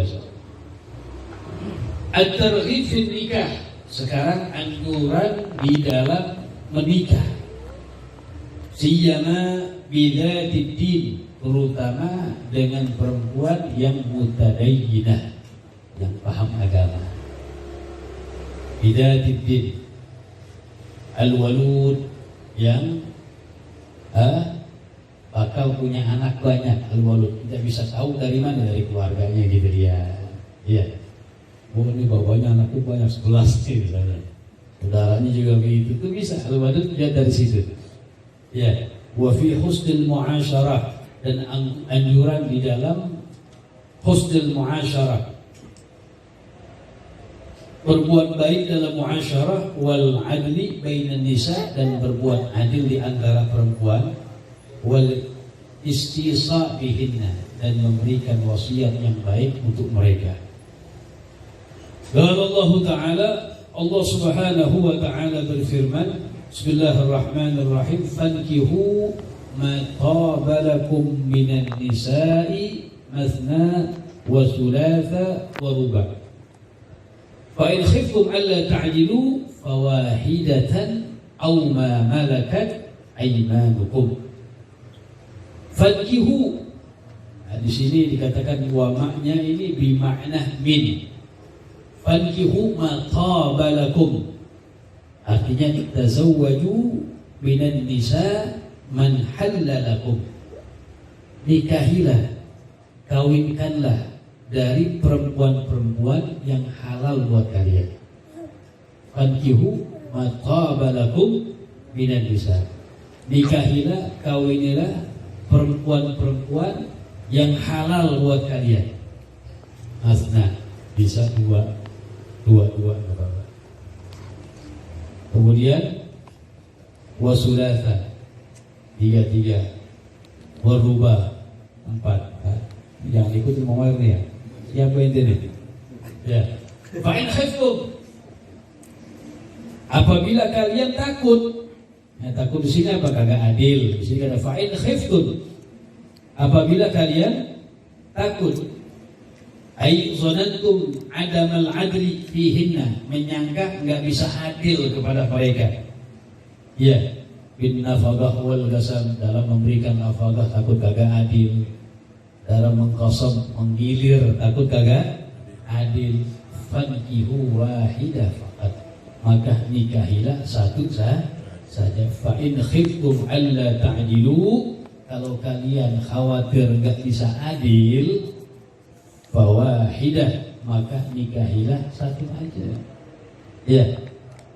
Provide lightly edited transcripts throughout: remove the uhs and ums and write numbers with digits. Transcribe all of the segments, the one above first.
biasa. At-targhib fil nikah. Sekarang anjuran di dalam menikah. Siyama bidzatid din, terutama dengan perempuan yang mutadayyinah, yang paham agama. Bidzatid din, al-walud, yang bakal punya anak banyak, al-walud. Tidak bisa tahu dari mana, dari keluarganya gitu dia. Iya. Oh, ini bapaknya anaknya banyak 11 nih misalnya. Saudaranya juga begitu. Itu bisa al-walud dia dari situ. Ya, wa fi husnil muasyarah, dan anjuran di dalam husnul muasyarah, berbuat baik dalam muasyarah, wal adli bainan nisa, dan berbuat adil di antara perempuan, wal istisa bihinna, dan memberikan wasiat yang baik untuk mereka. Qala Allah Ta'ala, Allah Subhanahu wa Ta'ala berfirman, Bismillahirrahmanirrahim, fankihu ma taba lakum minan nisa'i mathna wa thulatha wa ruba'. Fa in khiftum alla ta'dilu fawahidatan aw ma malakat aymanukum. Fankihu, di sini dikatakan wa maknya ini bimakna min. Fankihu ma taba lakum, artinya tazawwaju minan nisa man halalakum. Nikahilah, kawinkanlah dari perempuan-perempuan yang halal buat kalian. Fankihu ma taba lakum minan nisa, nikahilah, kawinilah perempuan-perempuan yang halal buat kalian. Masna, bisa dua enggak apa-apa. Kemudian wasulatha, 3, waruba 4. Yang ikut ngomong ini ya. Siapa ini? Ya. Fa in khiftum, apabila kalian takut. Ya, takut di sini apa? Kagak adil. Di sini ada fa in khiftum, apabila kalian takut. Ai zanantum adamal adli fihinna, menyangka enggak bisa adil kepada mereka. Ya, bin nafaqah wal ghasam, dalam memberikan nafaqah takut kagak adil, dalam mengqasam menggilir takut kagak adil. Fankihu wahidah faqat, maka nikahilah satu saja. Fa in khiftum alla ta'dilu, kalau kalian khawatir enggak bisa adil, fawahidah, maka nikahilah satu aja. Ya,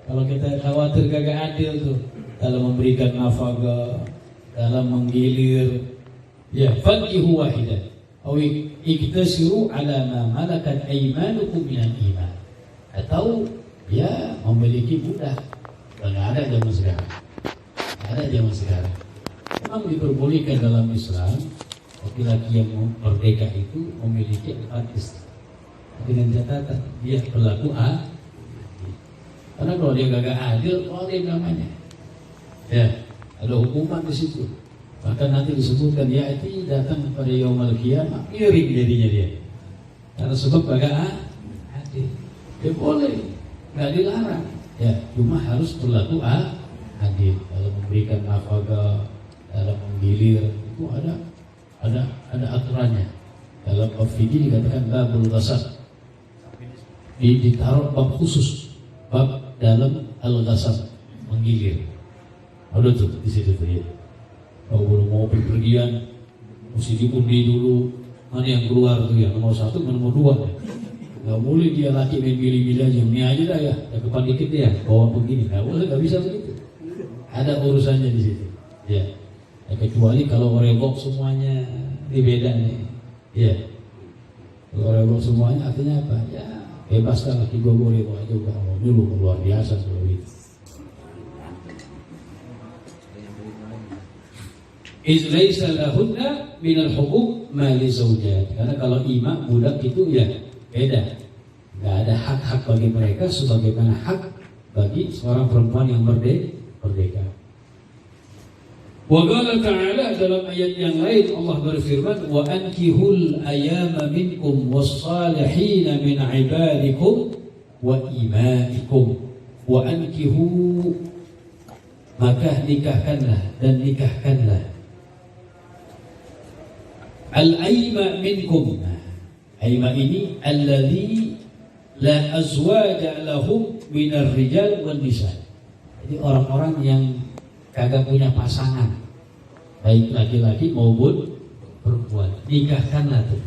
kalau kita khawatir kagak adil tuh dalam memberikan nafkah, dalam menggilir, ya, fankihu wahidah aw iktasiru ala ma malakat aymanukum minal iman, atau ya memiliki budak. Enggak ada zaman sekarang. Ada zaman sekarang. Memang diperbolehkan dalam Islam laki-laki yang merdeka itu memiliki 4 istri, dengan catatan dia berlaku adil. Karena kalau dia gak adil, zalim namanya. Ya, ada hukuman di situ. Bahkan nanti disebutkan ya itu datang pada yaumul qiyamah, miring jadinya dia. Karena sebab gak adil. Dia boleh, gak dilarang. Ya, cuma harus berlaku adil dalam memberikan nafkah, dalam menggilir, itu ada aturannya. Dalam bab fikih dikatakan babul ghasab, ditaruh bab khusus, bab dalam al-ghasab, menggilir. Ada tuh di situ tuh ya. Kalau mau pergian mesti diundi dulu mana yang keluar tuh ya, nomor 1 nomor 2 ya. Gak boleh dia laki main pilih-pilih aja, ini aja dah ya, depan dikit ya, bawa begini, gak boleh, gak bisa begitu. Ada urusannya di situ. Ya. Ya, kecuali kalau orelok semuanya, ini beda nih. Ya, kalau orelok semuanya artinya apa? Ya, bebaskan laki gue boleh bawa juga. Oh, dulu luar biasa kalau itu. Izlaisa lahunna minal huquq ma li zawjat. Karena kalau ima budak itu ya beda. Gak ada hak-hak bagi mereka sebagaimana hak bagi seorang perempuan yang merdeka. Wa qala ta'ala, dalam ayat yang lain Allah berfirman, wa ankihul ayama minkum was-salihin min ibadikum wa imaikum. Wa ankihu, maka nikahkanlah dan nikahkanlah al-ayma minkum. Ayma ini alladhi la azwaja lahum minar rijal wan nisa. Jadi orang-orang yang kagak punya pasangan, baik laki-laki maupun perempuan, nikahkanlah tuh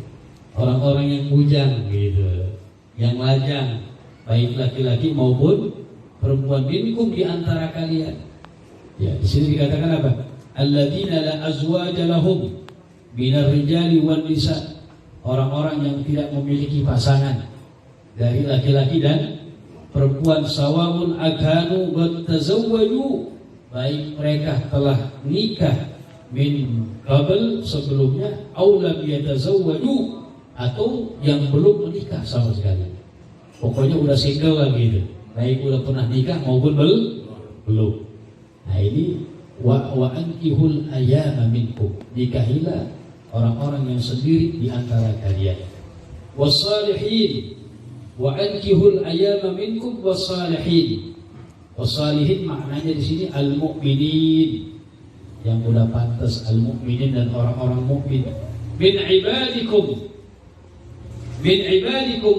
orang-orang yang bujang gitu, yang lajang, baik laki-laki maupun perempuan, minkum di antara kalian. Ya, di sini dikatakan apa? Alladzina la azwaja lahum minar rijali wan nisa, orang-orang yang tidak memiliki pasangan dari laki-laki dan perempuan, sawa'un akanu qad tazawwaju, baik mereka telah nikah min qabl sebelumnya, aw lam yatazawwaju, atau yang belum menikah sama sekali. Pokoknya udah single lah gitu, baik udah pernah nikah maupun belum. Nah ini wa ankihul ayama minkum, nikahilah orang-orang yang sendiri di antara kalian. Wassalihin, wa ankihul ayama minkum wassalihin. Wassalihin maknanya di sini al-mu'minin, yang udah pantas, al-mu'minin dan orang-orang mukmin. Min ibadikum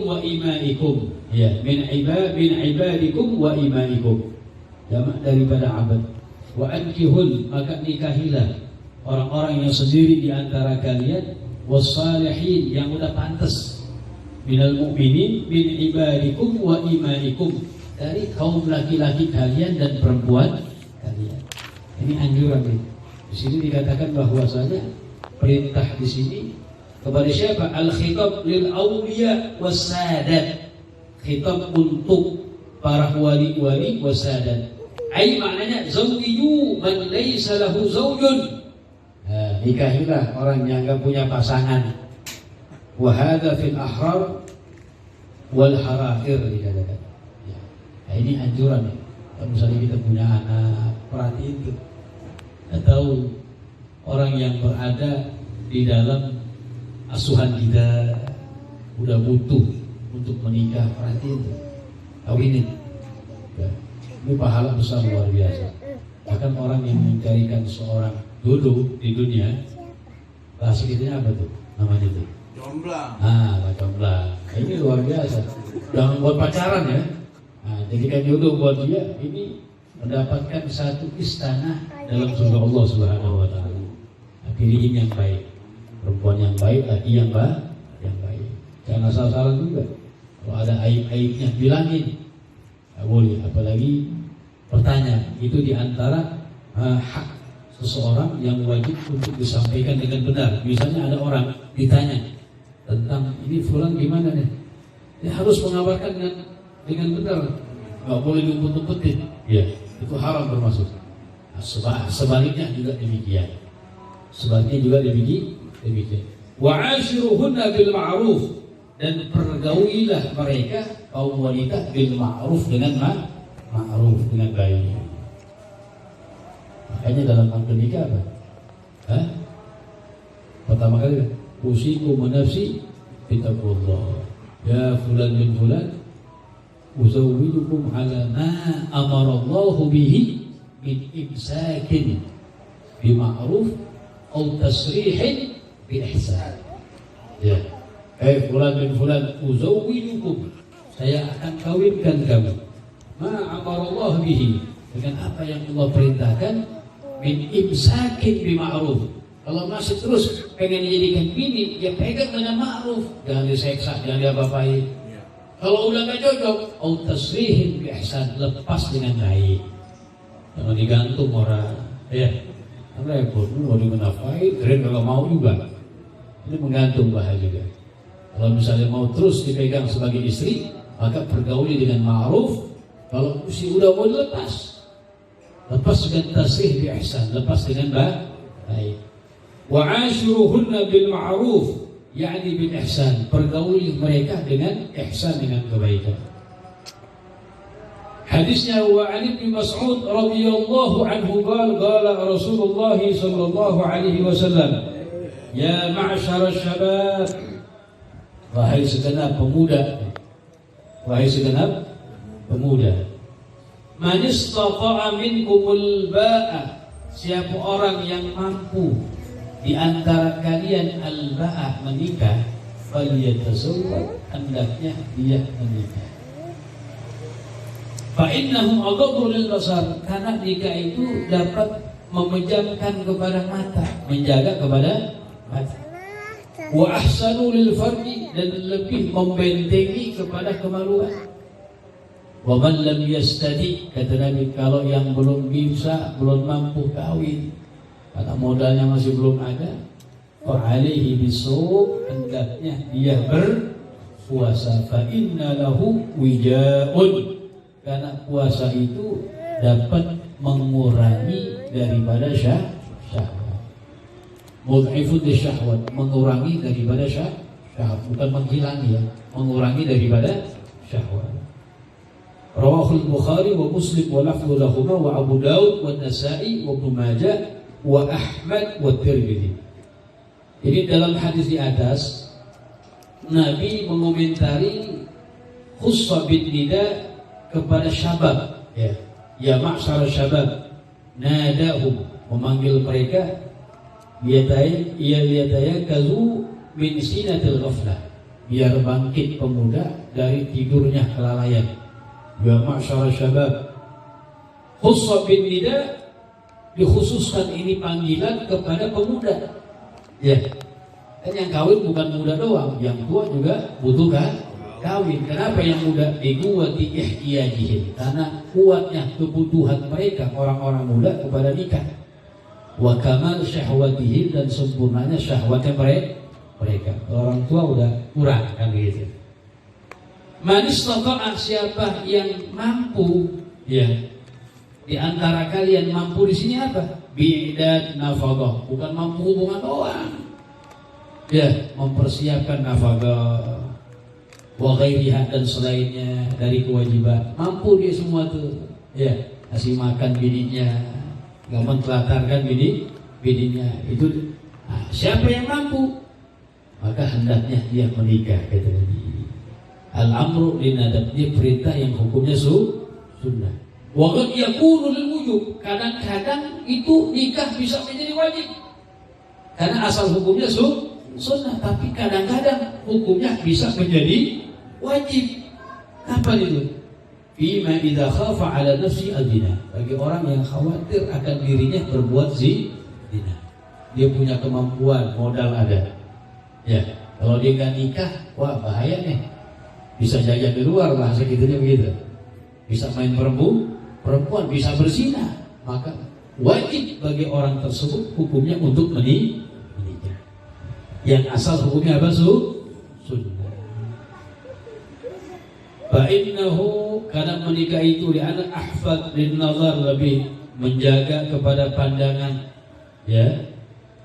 wa imaikum. Ya, min ibadikum wa imaikum. Jamak daripada abad. Wa ankihul, maka nikahilah orang-orang yang sendiri di antara kalian, wassalihin, yang udah pantas, minal mu'minin min ibadikum wa imaikum, dari kaum laki-laki kalian dan perempuan kalian. Ini anjuran nih. Di sini dikatakan bahwasanya perintah di sini kepada siapa? Al-khitab lil awliya wassadat. Khitab untuk para wali-wali wassadat. Ai maknanya zawiju man laysa lahu zawjun. Nikahilah orang yang enggak punya pasangan. Wa hadza fil ahrar wal harair dikatakan. Nah, ini anjuran ya. Kalau misalnya kita punya anak, perhatiin itu. Atau orang yang berada di dalam asuhan kita, udah butuh untuk menikah, perhatiin itu. Kawinin. Ya. Ini pahala besar luar biasa. Bahkan orang yang mencarikan seorang jodoh di dunia, bahasa kitanya apa tuh? Namanya tuh? Jomblang. Jomblang. Ini luar biasa. Jangan buat pacaran ya. Nah, jadikan jodoh buat dia, ini mendapatkan satu istana dalam surga Allah Subhanahu wa taala. Nah, pilihin yang baik, perempuan yang baik, laki yang baik. Jangan asal-asalan juga. Kalau ada aib-aibnya bilangin. Nggak boleh, apalagi bertanya. Itu diantara hak seseorang yang wajib untuk disampaikan dengan benar. Misalnya ada orang ditanya tentang ini fulan gimana nih, dia harus mengabarkan dengan benar, nggak boleh diumpet-umpetin. Ya, itu haram termasuk. Nah, sebaliknya juga demikian. Demikian. Wa ashiruhunna bil ma'ruf, dan pergaulilah mereka kaum wanita bil ma'ruf, dengan ma'ruf, dengan baik. Makanya dalam akad nikah apa? Pertama kali usikum nafsi bitaqwallah. Ya fulan bin fulan, uzawwijukum ala ma amarallahu bihi min imsakin bima'ruf atau tasrihin bi ihsan. Ya, fulan bin fulan, uzawwijukum, saya akan kawinkan kamu, ma amarallahu bihi, dengan apa yang Allah perintahkan, min imsakin bima'ruf. Kalau masih terus pengen dijadikan bini, ya pegang dengan ma'ruf, jangan diseksa, jangan diapa-apain. Kalau udah gak cocok, au tasrihin bi ihsan, lepas dengan baik. Jangan digantung orang. Ya, repot, mau dimenafain, keren kalau mau juga. Ini menggantung bahaya juga. Kalau misalnya mau terus dipegang sebagai istri, maka pergauli dengan ma'ruf. Kalau udah mau dilepas, lepas dengan tasrih bi ihsan, lepas dengan baik. Wa ashiruhunna bil ma'ruf, yakni bil ihsan, pergauli mereka dengan ihsan, dengan kebaikan. Hadisnya wa an Ibnu Mas'ud radhiyallahu anhu qala Rasulullah sallallahu alaihi wasallam, ya ma'syar syabab, wahai segenap pemuda, wahai segenap pemuda, man istata'a minkumul ba'a, siapa orang yang mampu di antara kalian al-ba'a, menikah, falyatazawwaj, hendaknya dia menikah. Fa innahum aghaddu lil basar, karena nikah itu dapat memejamkan kepada mata, menjaga kepada mata. Wa ahsanu lil farji, dan lebih membentengi kepada kemaluan. Wa man lam yastadi, kata Nabi, kalau yang belum bisa, belum mampu kawin, karena modalnya masih belum ada, fa alaihi bisawm, hendaknya dia berpuasa. Fa inna lahu wijaun, karena puasa itu dapat mengurangi daripada syahwat. Mudhifun syahwat, mengurangi daripada syahwat, bukan menghilangi ya, mengurangi daripada syahwat. Rawahul Bukhari wa Muslim wa lafdhu lahuma wa Abu Daud wa Nasa'i wa Ibnu Majah wa Ahmad wa Tirmidzi. Jadi dalam hadis di atas Nabi mengomentari khussa bin nida kepada syabab, ya ma'syar syabab, nadahum, memanggil mereka, liyataya kazu min sinatil ghaflah, biar bangkit pemuda dari tidurnya kelalaian. Ya ma'syar syabab, khussa bin nida, dikhususkan ini panggilan kepada pemuda. Ya, kan yang kawin bukan muda doang, yang tua juga butuh kawin. Kenapa yang muda? Dikuwati ihtiyajihim, karena kuatnya kebutuhan mereka orang-orang muda kepada nikah. Wa kamal syahwatihim, dan sempurnanya syahwatnya mereka. Orang tua udah kurang kan gitu. Man istata'a, siapa yang mampu, ya, di antara kalian mampu di sini apa? Bi'dad nafaqah, bukan mampu hubungan doang. Ya, mempersiapkan nafaqah wa ghairiha, dan selainnya dari kewajiban. Mampu dia semua tuh, ya, kasih makan bininya, nggak mentelatarkan bininya itu. Nah, siapa yang mampu, maka hendaknya dia menikah, kata Nabi. Al-amru linadab, dia perintah yang hukumnya sunnah. Wa qad yakunu lil wujub, kadang-kadang itu nikah bisa menjadi wajib, karena asal hukumnya sunnah, tapi kadang-kadang hukumnya bisa menjadi wajib. Kapan itu? Bima idza khafa ala nafsi al-zina, bagi orang yang khawatir akan dirinya berbuat zina. Dia punya kemampuan, modal ada. Ya, kalau dia nggak nikah, wah bahaya nih. Bisa jajan di luar, bahasa kitanya begitu. Bisa main perempuan, bisa berzina. Maka wajib bagi orang tersebut hukumnya untuk menikah. Yang asal hukumnya apa? Sunnah. Fa'innahu, karena menikah itu li'ana ahfad lin nazar, lebih menjaga kepada pandangan, ya,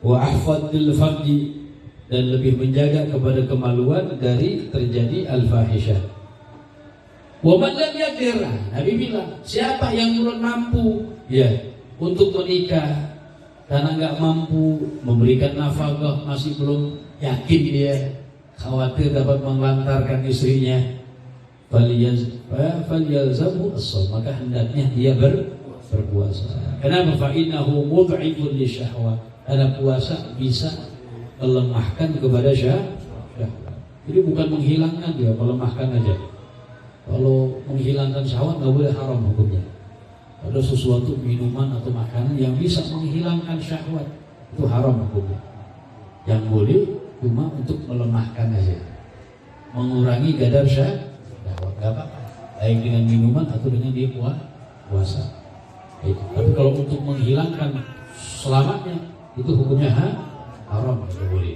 wa ahfad lil farji, dan lebih menjaga kepada kemaluan dari terjadi al-fahisyah. Wa man lam yaqdir, Nabi bilang, siapa yang belum mampu, ya, untuk menikah, karena enggak mampu memberikan nafkah, masih belum yakin dia, khawatir dapat melantarkan istrinya, falyalzamhu as-shaum, maka hendaknya dia berpuasa. Kenapa? Fa innahu mud'ifun lisyahwat, karena puasa bisa melemahkan kepada syahwat. Jadi bukan menghilangkan, dia melemahkan aja. Kalau menghilangkan syahwat nggak boleh, haram hukumnya. Ada sesuatu minuman atau makanan yang bisa menghilangkan syahwat, itu haram hukumnya. Yang boleh cuma untuk melemahkan aja, mengurangi kadar syahwat, nggak apa-apa, baik dengan minuman atau dengan dia puasa. Tapi kalau untuk menghilangkan selamanya, itu hukumnya haram, tidak boleh.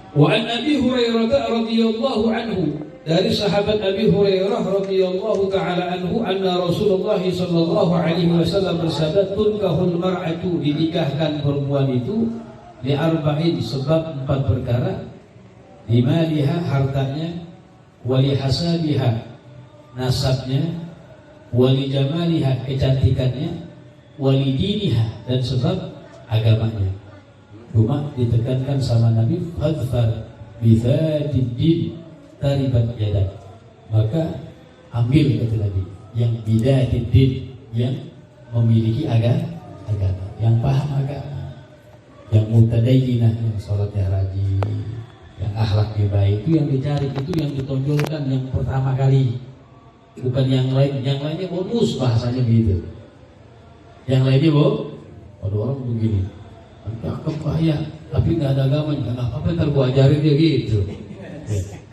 Wa an Abi Hurairah radhiyallahu anhu, dari sahabat Abi Hurairah radhiyallahu taala anhu, anna Rasulullah sallallahu alaihi wasallam bersabda, tunkahul mar'atu, dinikahkan perempuan itu li arba'in, sebab 4 perkara, limaliha, hartanya, wali hasabiha, nasabnya, wali jamaliha, kecantikannya, wali diniha, dan sebab agamanya. Cuma ditekankan sama Nabi, fadfar bidhatid din taribat yadak. Maka ambil kata Nabi yang bidhatid din, yang memiliki agama, yang paham agama, yang mutadayyinah, yang sholatnya rajin, yang akhlaknya baik. Itu yang dicari, itu yang ditonjolkan yang pertama kali, bukan yang lain. Yang lainnya bonus, bahasanya begitu. Yang lainnya ada orang begini, cakep ya, tapi nggak ada agamanya, nggak apa-apa, ntar gua ajarin dia gitu.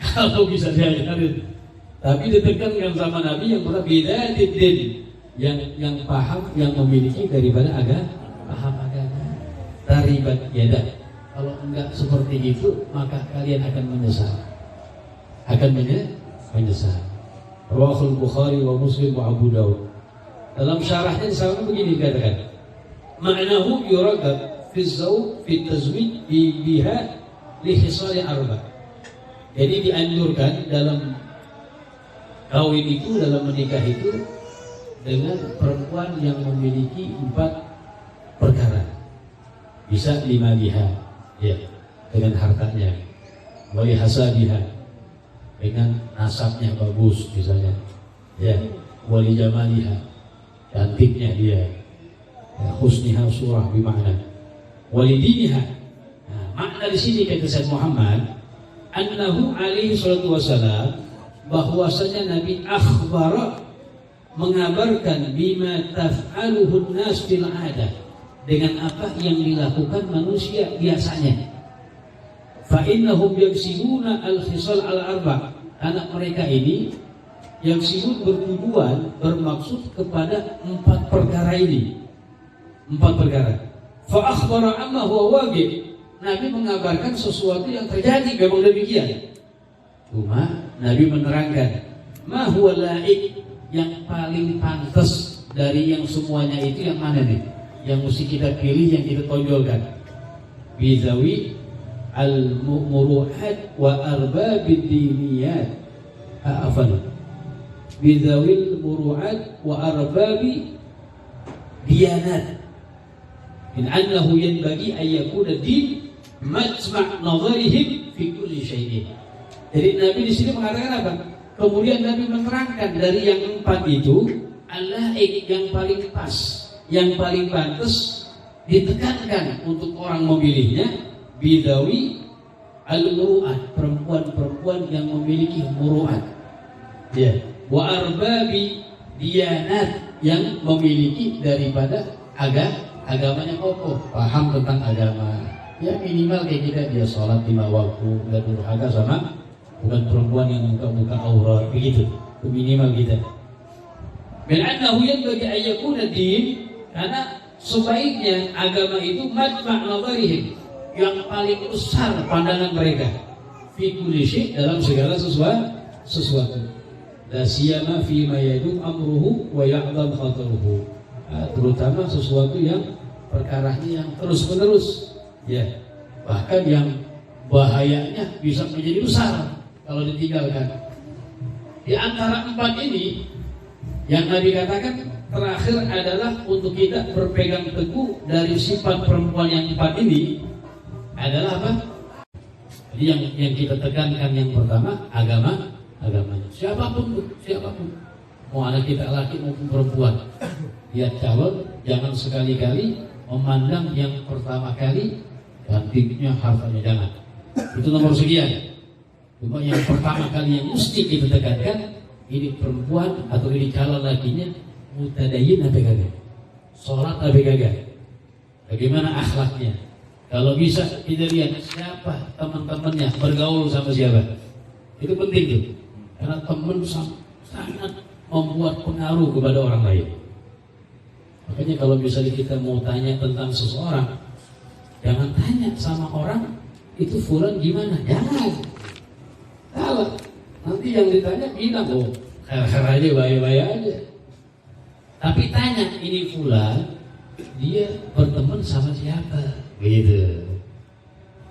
Kalau bisa diajarin, tapi ditekankan sama Nabi yang berbeda din, yang paham, yang memiliki daripada paham agama. Taribat yadak. Kalau enggak seperti itu, maka kalian akan menyesal. Menyesal. Rawahul Bukhari wa Muslim wa Abu Dawud. Dalam syarahnya disebutkan begini, dikatakan, ma'nahu yuragab fi zawj fi tazwij biha li khisal arba. Jadi dianjurkan dalam kawin itu, dalam menikah itu, dengan perempuan yang memiliki 4 perkara. Bisa 5 liha, ya, dengan hartanya, wali hasabiha, dengan nasabnya bagus misalnya, ya, wali jamaliha, cantiknya dia, ya, husniha surah bima'na, wali diniha. Nah, makna di sini kata Sayyid Muhammad, annahu alaihi salatu wassalam, bahwasanya Nabi akhbara, mengabarkan bima taf'aluhun nas fil 'adah, dengan apa yang dilakukan manusia biasanya. Fa innahum yaksiluna al-khisal al-arba', anak mereka ini yang sibuk bertujuan, bermaksud kepada 4 perkara ini. 4 perkara. Fa akhbara amma huwa wajib. Nabi mengabarkan sesuatu yang terjadi, memang demikian. Cuma Nabi menerangkan ma huwa laik, yang paling pantas dari yang semuanya itu yang mana nih? Yang mesti kita pilih, yang kita tonjolkan. Bizawi al-muruhat wa arbabid diniyat. Bizawil muru'at wa arbabi diyanat, in annahu yanbaghi an yakuna din majma' nazarihim fi kulli syai'in. Jadi Nabi di sini mengatakan apa? Kemudian Nabi menerangkan dari yang 4 itu, al-laik, yang paling pas, yang paling pantas ditekankan untuk orang memilihnya, bidawi al-muru'at, perempuan-perempuan yang memiliki muru'at, ya, wa arbabi diyanat, yang memiliki daripada agamanya kokoh, paham tentang agama. Ya minimal kayak kita, dia sholat 5 waktu, nggak durhaka sama, bukan perempuan yang buka-buka aurat, begitu. Itu minimal kita. Bil annahu yanbaghi an yakuna din, karena sebaiknya agama itu majma' nazarihim, yang paling besar pandangan mereka, fi kulli syai', dalam segala sesuatu. La siyama fi ma yadum amruhu wa ya'dham khataruhu. Terutama sesuatu yang perkaranya yang terus-menerus, ya, bahkan yang bahayanya bisa menjadi besar kalau ditinggalkan. Di antara 4 ini yang Nabi katakan terakhir adalah untuk kita berpegang teguh dari sifat perempuan yang 4 ini adalah apa? Jadi yang kita tekankan yang pertama agamanya. Siapapun, mau anak kita laki maupun perempuan, lihat calon jangan sekali-kali memandang yang pertama kali cantiknya, hartanya, jangan. Itu nomor sekian. Cuma yang pertama kali yang mesti kita tekankan, ini perempuan atau ini calon lakinya mutadayyin apa kagak, sholat apa kagak, bagaimana akhlaknya. Kalau bisa kita lihat siapa teman-temannya, bergaul sama siapa, itu penting tuh, karena teman sangat membuat pengaruh kepada orang lain. Makanya kalau misalnya kita mau tanya tentang seseorang, jangan tanya sama orang itu fulan gimana, jangan. Kalau nanti yang ditanya bilang, oh khair-khair aja, baik-baik aja. Tapi tanya, ini fulan, dia berteman sama siapa? Gitu.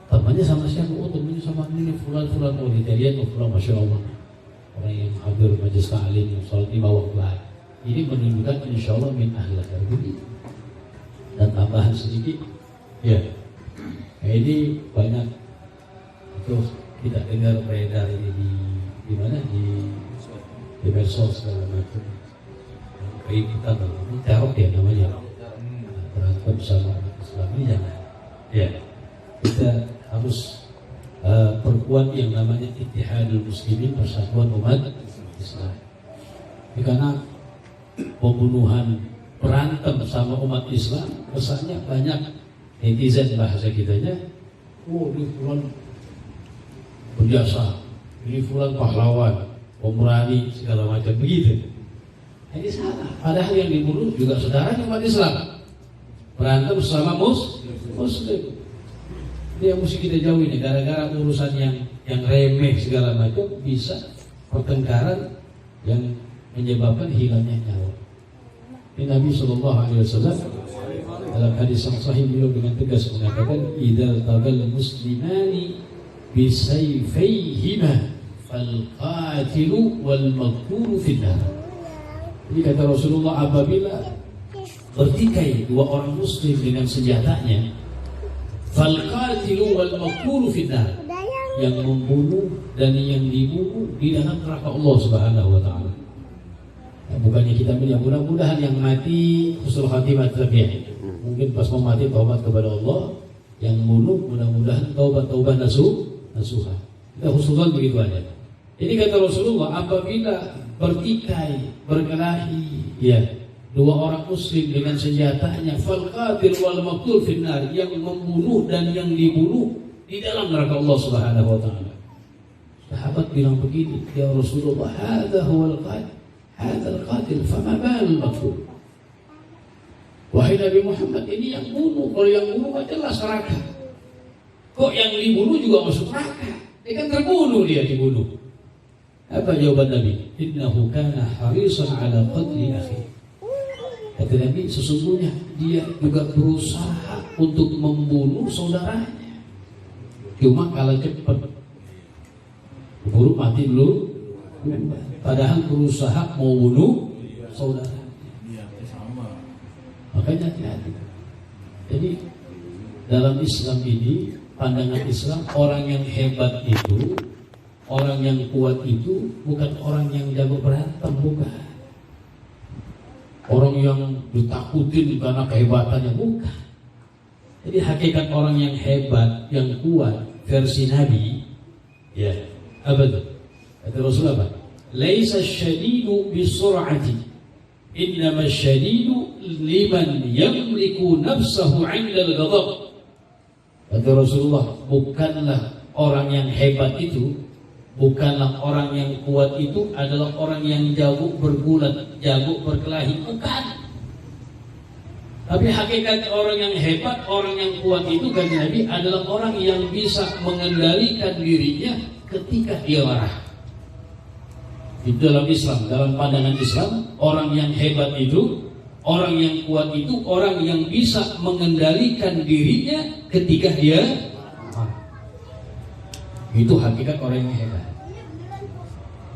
Temannya sama siapa? Oh temannya sama ini fulan. Oh kita lihat, oh fulan, masya Allah. orang yang hadir majelis ta'lim, yang sholat 5 waktu. Ini menunjukkan insya Allah min ahli al-ghaibi. Dan tambahan sedikit, ya, ini banyak itu kita dengar beredar ini di mana di medsos segala macam. Kita ini teror ya namanya, berantem sama Islam ini jangan. Ya, kita harus perkuat yang namanya Ittihadul Muslimin, persatuan umat Islam. Karena pembunuhan, berantem sama umat Islam, kesannya banyak netizen bahasa kitanya, oh ini fulan berjasa, ini fulan pahlawan, pemberani segala macam begitu. Ini salah. Padahal yang dibunuh juga saudara umat Islam, berantem sama Muslim. Ini yang mesti kita jauhi nih, gara-gara urusan yang remeh segala macam bisa pertengkaran yang menyebabkan hilangnya nyawa. Ini Nabi SAW dalam hadis yang sahih beliau dengan tegas mengatakan, "Idzal tabal muslimani bisayfayhima fal qatilu wal maqtulu finnar." Jadi kata Rasulullah, apabila bertikai dua orang muslim dengan senjatanya, fal qatilu wal maqtulu finnar, yang membunuh dan yang dibunuh di dalam neraka Allah Subhanahu wa taala. Ya, bukannya kita bilang mudah-mudahan yang mati husnul khatimah terbaik. Mungkin pas mau mati taubat kepada Allah, yang bunuh mudah-mudahan taubat nasuha. Kita husnuzan begitu aja. Jadi kata Rasulullah, apabila bertikai, berkelahi, ya, dua orang muslim dengan senjatanya, fal qatil wal maqtul finnar, yang membunuh dan yang dibunuh di dalam neraka Allah Subhanahu wa taala. Sahabat bilang begini, ya Rasulullah, hadza huwal qatil. Hadzal qatil fama balul maqtul. Wahai Nabi Muhammad, ini yang bunuh. Kalau yang bunuh jelas neraka. Kok yang dibunuh juga masuk neraka? Dia kan terbunuh, dia dibunuh. Apa jawaban Nabi? Innahu kana harisan ala qatli akhi. Kata Nabi, sesungguhnya dia juga berusaha untuk membunuh saudaranya. Cuma kalah cepat, keburu mati dulu. Padahal berusaha mau bunuh saudara. Makanya hati-hati. Jadi dalam Islam ini, pandangan Islam, orang yang hebat itu, orang yang kuat itu bukan orang yang jago berantem, bukan. Orang yang ditakutin karena kehebatannya, bukan. Jadi hakikat orang yang hebat, yang kuat versi Nabi, ya, apa itu? Kata Rasul apa? Laisa syadidu bisur'ati, innama syadidu liman yamliku nafsahu 'inda al-ghadab. Kata Rasulullah, bukanlah orang yang hebat itu, bukanlah orang yang kuat itu adalah orang yang jago bergulat, jago berkelahi, bukan. Tapi hakikat orang yang hebat, orang yang kuat itu kata Nabi adalah orang yang bisa mengendalikan dirinya ketika dia marah. Di dalam Islam, dalam pandangan Islam, orang yang hebat itu, orang yang kuat itu, orang yang bisa mengendalikan dirinya ketika dia marah. Itu hakikat orang yang hebat.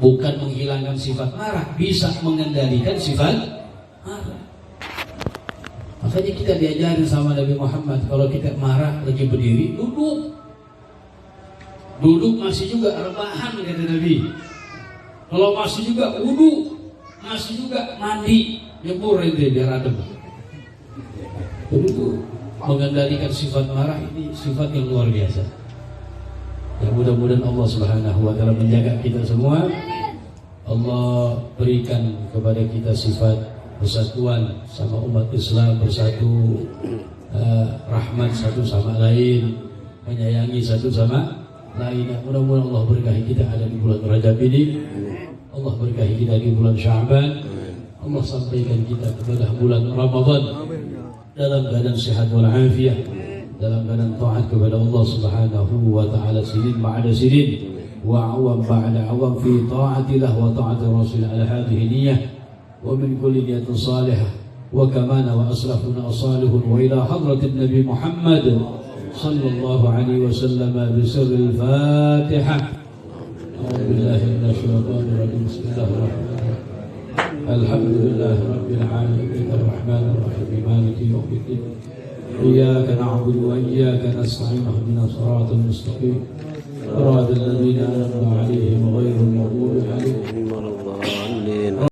Bukan menghilangkan sifat marah, bisa mengendalikan sifat marah. Makanya kita diajarin sama Nabi Muhammad, kalau kita marah lagi berdiri, duduk. Duduk masih juga rebahan, kata Nabi. Kalau masih juga wudu, masih juga mandi, nyebur ente biar adem. Jadi itu mengendalikan sifat marah, ini sifat yang luar biasa. Ya, mudah-mudahan Allah Subhanahu wa taala menjaga kita semua. Allah berikan kepada kita sifat persatuan sama umat Islam, bersatu, rahmat satu sama lain, menyayangi satu sama lain. Mudah-mudahan Allah berkahi kita ada di bulan Rajab ini. Allah berkahi kita di bulan Sya'ban. Allah sampaikan kita kepada bulan Ramadan dalam keadaan sehat wal afiyah, dalam keadaan taat kepada Allah Subhanahu wa taala, sinin ba'da sinin wa awam ba'da awam fi ta'atillah wa ta'ati rasul ala hadhihi niyyah wa min kulli niyatin salihah wa kamana wa aslafuna salihun wa ila hadratin Nabi Muhammad sallallahu alaihi wasallam bi sirril Fatihah. أعوذ بالله من الشيطان الرجيم بسم الله الرحمن الرحيم الحمد لله رب العالمين الرحمن الرحيم مالك يوم الدين إياك نعبد وإياك نستعين اهدنا الصراط المستقيم صراط